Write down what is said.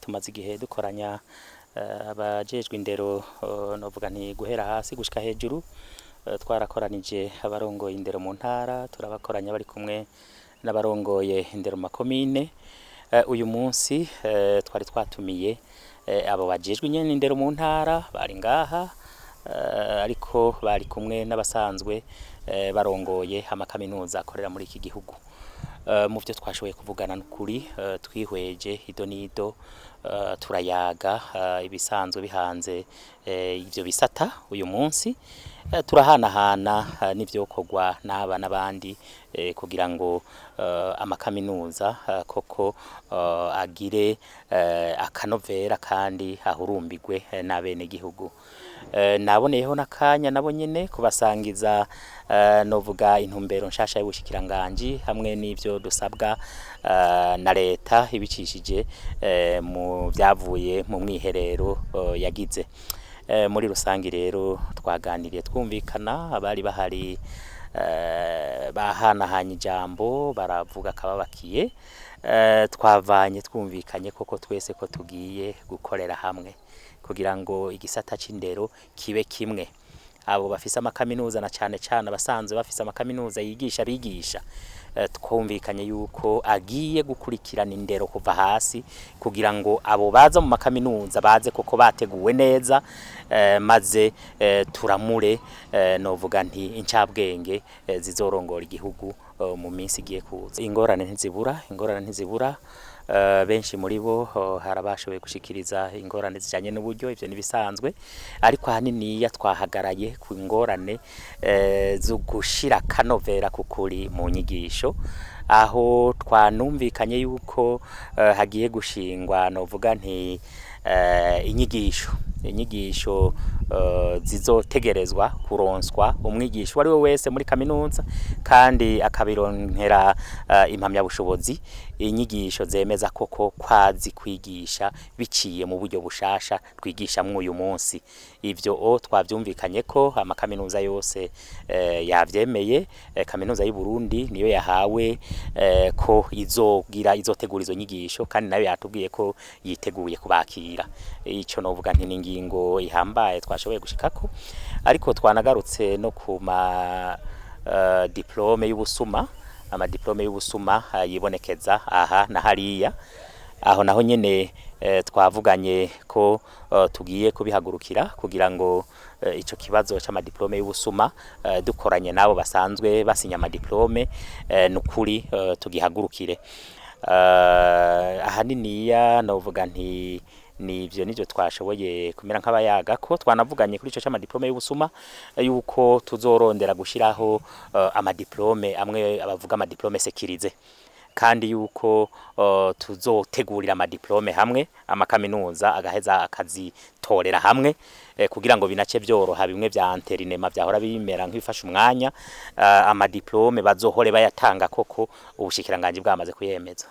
tumaze igihe dukoranya abajejwe indero novuga nti guhera hasi gushika hejuru twarakoranije abarongoye indero mu ntara turabakoranya bari kumwe n'abarongoye indero makomine uyu munsi twari twatumiye abo bajejwe nyene indero mu ntara bari ngaha ariko bari kumwe n'abasanzwe barongoye amakaminuza akorera muri iki gihugu mu byo twashoboye kuvugana n'ukuri twihweje ido nido turayaga ibisanzwe bihanze ivyo bisata uyu munsi turahanahana n'ivyo kogwa n'aba n'abandi kugira ngo amakaminuza koko agire akanovera kandi ahurumbirwe n'abene gihugu naboneyeho nakanya nabo nyene kubasangiza novuga intumbero nshasha y'Umushikiranganji hamwe n'ivyo dusabwa na leta ibicishije mu vyavuye mu mwiherero yagize muri rusangi rero twaganiriye twumvikana abari bahari bahanahanye ijambo baravuga akababakiye twavanye twumvikanye koko twese ko tugiye gukorera hamwe kugira ngo igisata c'indero kibe kimwe abo bafise amakaminuza na cane abasanzwe bafise amakaminuza yigisha bigisha twumvikanye yuko agiye gukurikirana indero kuva hasi kugira ngo abo baza mu makaminuza baze koko bateguwe neza maze turamure novuga nti incabwenge zizorongora igihugu mu minsi igiye kuza ingorane ntizibura benshi muri bo harabashoboye gushikiriza ingorane zijanye n'uburyo ivyo nibisanzwe ariko hanini twahagaraye ku ingorane zo gushira akanovera kukuri mu nyigisho aho twanumvikanye yuko hagiye gushingwa novuga nti inyigisho zizotegerezwa kuronswa umwigisho wari we wese muri kaminuza kandi akabironkera impamya bushobozi inyigisho zemeza koko kwazi kwigisha biciye mu buryo bushasha twigisha uyu munsi ivyo twavyumvikanye ko amakaminuza yose yavyemeye kaminuza y'u Burundi niyo yahawe ko izotegura izo nyigisho kandi nayo yatubwiye ko yiteguye kubakira ico novuga nti ningingo ihambaye twashoboye gushikako ariko twanagarutse no kuma diplome y'ubusuma amadiplome y'ubusuma yibonekeza aha na hariya aho naho nyene twavuganye ko tugiye kubihagurukira kugira ngo ico kibazo c'amadiplome y'ubusuma dukoranye nabo basanzwe basinya amadiplome nukuri tugihagurukire ahaniniya novuga nti nivyo twashoboye kumera nk'abayaga ko twanavuganye kuri ico c'amadiplome y'ubusuma yuko tuzorondera gushiraho amadiplome amwe abavuga amadiplome sekirize kandi yuko tuzotegurira amadiplome hamwe amakaminuza agaheza akazitorera hamwe kugira ngo binace vyoroha bimwe vya interinema vyahora bimera nk'ibifasha umwanya amadiplome bazohore bayatanga koko Umushikiranganji bwamaze kuyemeza.